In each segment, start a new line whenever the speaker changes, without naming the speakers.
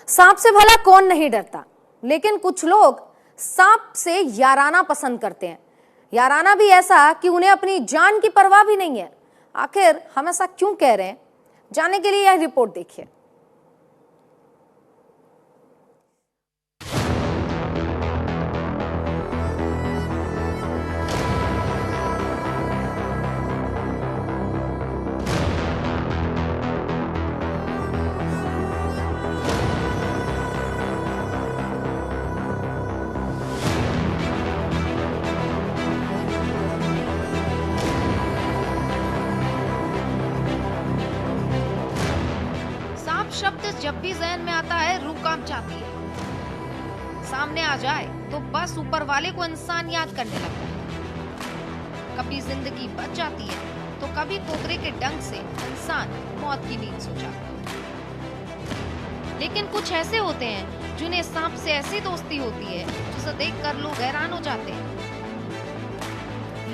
सांप से भला कौन नहीं डरता, लेकिन कुछ लोग सांप से याराना पसंद करते हैं। याराना भी ऐसा कि उन्हें अपनी जान की परवाह भी नहीं है। आखिर हम ऐसा क्यों कह रहे हैं, जानने के लिए यह रिपोर्ट देखिए।
शब्द जब भी जहन में आता है रूह कांप जाती है। सामने आ जाए तो बस ऊपर वाले को इंसान याद करने लगता है। कभी जिंदगी बच जाती है तो कभी कोबरे के डंक से इंसान मौत की नींद सो जाता है। लेकिन कुछ ऐसे होते हैं जिन्हें सांप से ऐसी दोस्ती होती है जिसे देखकर लोग हैरान हो जाते हैं।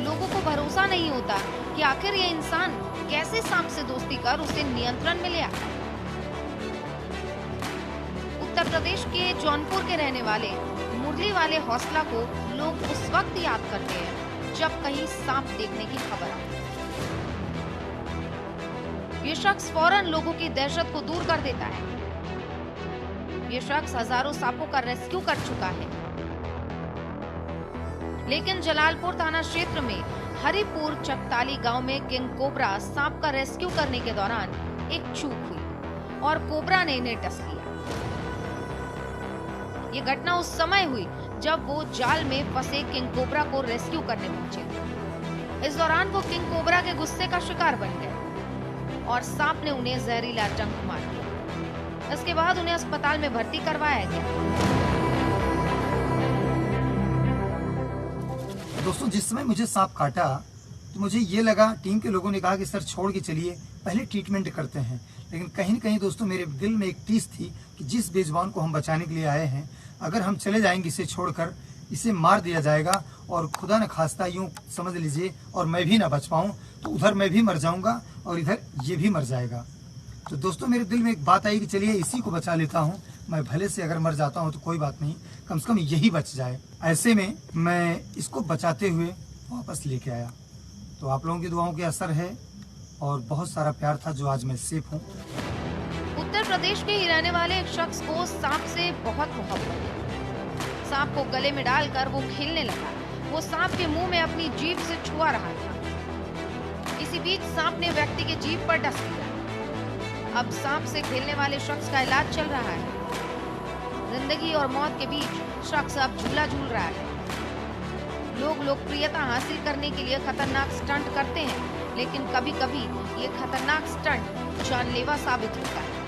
लोगों को भरोसा नहीं होता कि आखिर ये इंसान कैसे सांप से दोस्ती कर उसे नियंत्रण में ले आता है। उत्तर प्रदेश के जौनपुर के रहने वाले मुरली वाले हौसला को लोग उस वक्त याद करते हैं जब कहीं सांप देखने की खबर आती है। ये शख्स फौरन लोगों की दहशत को दूर कर देता है। ये शख्स हजारों सांपों का रेस्क्यू कर चुका है। लेकिन जलालपुर थाना क्षेत्र में हरिपुर चकताली गांव में किंग कोबरा सांप का रेस्क्यू करने के दौरान एक चूक हुई और कोबरा ने इन्हें डस लिया। ये घटना उस समय हुई जब वो जाल में फंसे किंग कोबरा को रेस्क्यू करने पहुंचे। इस दौरान वो किंग कोबरा के गुस्से का शिकार बन गए और सांप ने उन्हें जहरीला डंक मार दिया। इसके बाद उन्हें अस्पताल में भर्ती करवाया गया।
दोस्तों, जिस समय मुझे सांप काटा तो मुझे ये लगा, टीम के लोगों ने कहा कि सर छोड़ के चलिए, पहले ट्रीटमेंट करते हैं। लेकिन कहीं न कहीं दोस्तों मेरे दिल में एक टीस थी कि जिस बेजुबान को हम बचाने के लिए आए हैं, अगर हम चले जाएंगे इसे छोड़कर, इसे मार दिया जाएगा और खुदा न खास्ता यूं समझ लीजिए और मैं भी ना बच पाऊं तो उधर मैं भी मर जाऊंगा और इधर ये भी मर जाएगा। तो दोस्तों मेरे दिल में एक बात आई कि चलिए इसी को बचा लेता हूं। मैं भले से अगर मर जाता हूं तो कोई बात नहीं, कम से कम यही बच जाए। ऐसे में मैं इसको बचाते हुए वापस लेके आया। तो आप लोगों की दुआओं के असर है और बहुत सारा प्यार था जो आज मैं सेफ हूँ।
उत्तर प्रदेश के ही रहने वाले एक शख्स को सांप से बहुत मोहब्बत है। सांप को गले में डालकर वो खेलने लगा। वो सांप के मुंह में अपनी जीभ से छुआ रहा था। इसी बीच सांप ने व्यक्ति के जीभ पर डस लिया। अब सांप से खेलने वाले शख्स का इलाज चल रहा है। जिंदगी और मौत के बीच शख्स अब झूला झूल रहा है। लोग लोकप्रियता हासिल करने के लिए खतरनाक स्टंट करते हैं, लेकिन कभी-कभी ये खतरनाक स्टंट जानलेवा साबित होता है।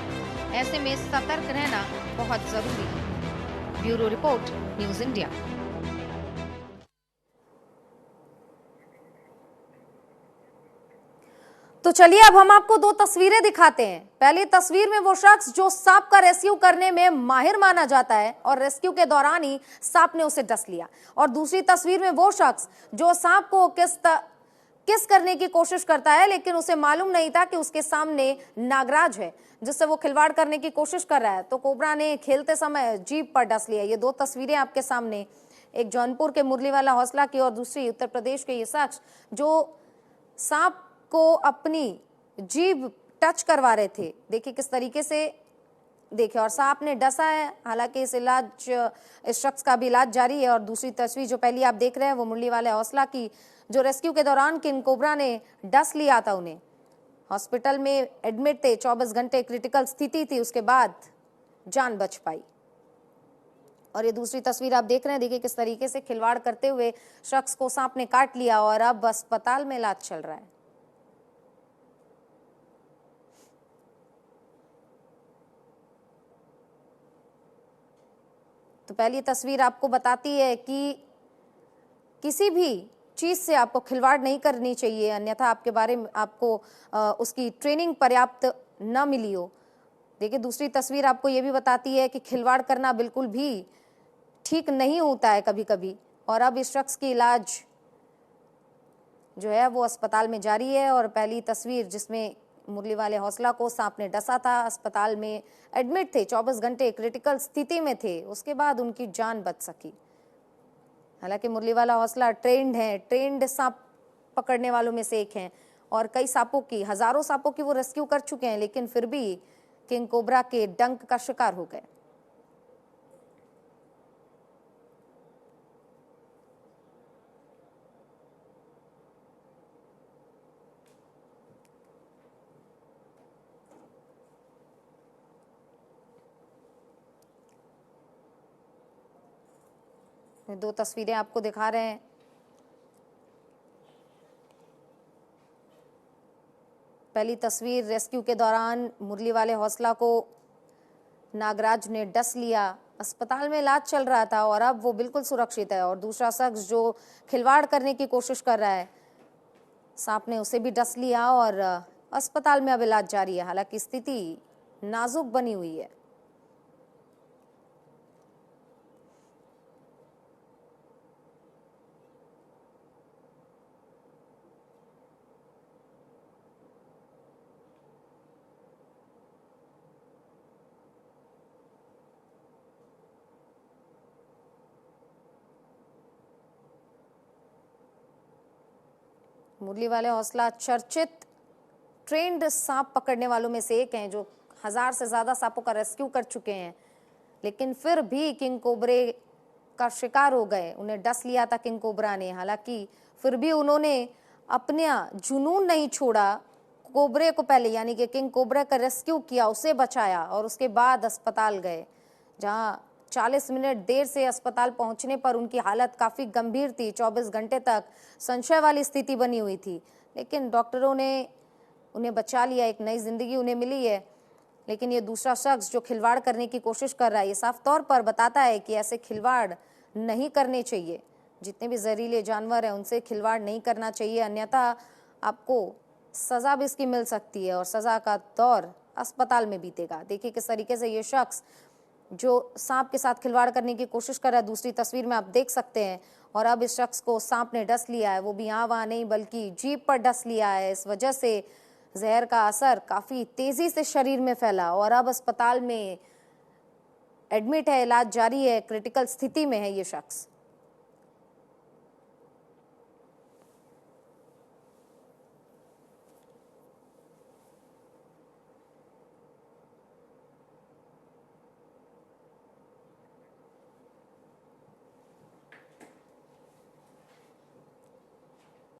ऐसे में सतर्क रहना बहुत जरूरी है। Bureau report, news India.
तो चलिए अब हम आपको दो तस्वीरें दिखाते हैं। पहली तस्वीर में वो शख्स जो सांप का रेस्क्यू करने में माहिर माना जाता है और रेस्क्यू के दौरान ही सांप ने उसे डस लिया, और दूसरी तस्वीर में वो शख्स जो सांप को किस करने की कोशिश करता है, लेकिन उसे मालूम नहीं था कि उसके सामने नागराज है जिससे वो खिलवाड़ करने की कोशिश कर रहा है। तो कोबरा ने खेलते समय जीभ पर डस लिया। ये दो तस्वीरें आपके सामने, एक जौनपुर के मुरली वाला हौसला की और दूसरी उत्तर प्रदेश के ये शख्स जो सांप को अपनी जीभ टच करवा रहे थे। देखिए किस तरीके से, देखिए, और सांप ने डसा है। हालांकि इस शख्स का भी इलाज जारी है। और दूसरी तस्वीर जो पहली आप देख रहे हैं वो मुरली वाले हौसला की, जो रेस्क्यू के दौरान किंग कोबरा ने डस लिया था। उन्हें हॉस्पिटल में एडमिट थे, 24 घंटे क्रिटिकल स्थिति थी, उसके बाद जान बच पाई। और ये दूसरी तस्वीर आप देख रहे हैं, देखिए किस तरीके से खिलवाड़ करते हुए शख्स को सांप ने काट लिया और अब अस्पताल में इलाज चल रहा है। तो पहली तस्वीर आपको बताती है कि किसी भी चीज से आपको खिलवाड़ नहीं करनी चाहिए, अन्यथा आपके बारे में आपको उसकी ट्रेनिंग पर्याप्त न मिली हो। देखिए दूसरी तस्वीर आपको ये भी बताती है कि खिलवाड़ करना बिल्कुल भी ठीक नहीं होता है कभी कभी। और अब इस शख्स की इलाज जो है वो अस्पताल में जारी है। और पहली तस्वीर जिसमें मुरली वाले हौसला को सांप ने डसा था। अस्पताल में एडमिट थे, 24 घंटे क्रिटिकल स्थिति में थे, उसके बाद उनकी जान बच सकी। हालांकि मुरली वाला हौसला ट्रेंड सांप पकड़ने वालों में से एक हैं और कई सांपों की, हजारों सांपों की वो रेस्क्यू कर चुके हैं, लेकिन फिर भी किंग कोबरा के डंक का शिकार हो गए। दो तस्वीरें आपको दिखा रहे हैं। पहली तस्वीर, रेस्क्यू के दौरान मुरली वाले हौसला को नागराज ने डस लिया, अस्पताल में इलाज चल रहा था और अब वो बिल्कुल सुरक्षित है। और दूसरा शख्स जो खिलवाड़ करने की कोशिश कर रहा है, सांप ने उसे भी डस लिया और अस्पताल में अब इलाज जारी है। हालांकि स्थिति नाजुक बनी हुई है। मुरली वाले हौसला चर्चित ट्रेंड सांप पकड़ने वालों में से एक हैं, जो 1000 से ज्यादा सांपों का रेस्क्यू कर चुके हैं, लेकिन फिर भी किंग कोबरे का शिकार हो गए। उन्हें डस लिया था किंग कोबरा ने, हालांकि फिर भी उन्होंने अपना जुनून नहीं छोड़ा। कोबरे को पहले, यानी कि किंग कोबरा का रेस्क्यू किया, उसे बचाया और उसके बाद अस्पताल गए, जहां 40 मिनट देर से अस्पताल पहुंचने पर उनकी हालत काफ़ी गंभीर थी। 24 घंटे तक संशय वाली स्थिति बनी हुई थी, लेकिन डॉक्टरों ने उन्हें बचा लिया, एक नई जिंदगी उन्हें मिली है। लेकिन ये दूसरा शख्स जो खिलवाड़ करने की कोशिश कर रहा है, ये साफ तौर पर बताता है कि ऐसे खिलवाड़ नहीं करने चाहिए। जितने भी जहरीले जानवर हैं उनसे खिलवाड़ नहीं करना चाहिए, अन्यथा आपको सज़ा भी इसकी मिल सकती है और सज़ा का दौर अस्पताल में बीतेगा। देखिए किस तरीके से ये शख्स जो सांप के साथ खिलवाड़ करने की कोशिश कर रहा है, दूसरी तस्वीर में आप देख सकते हैं। और अब इस शख्स को सांप ने डस लिया है, वो भी यहाँ वहाँ नहीं बल्कि जीभ पर डस लिया है। इस वजह से जहर का असर काफ़ी तेज़ी से शरीर में फैला और अब अस्पताल में एडमिट है, इलाज जारी है, क्रिटिकल स्थिति में है ये शख्स।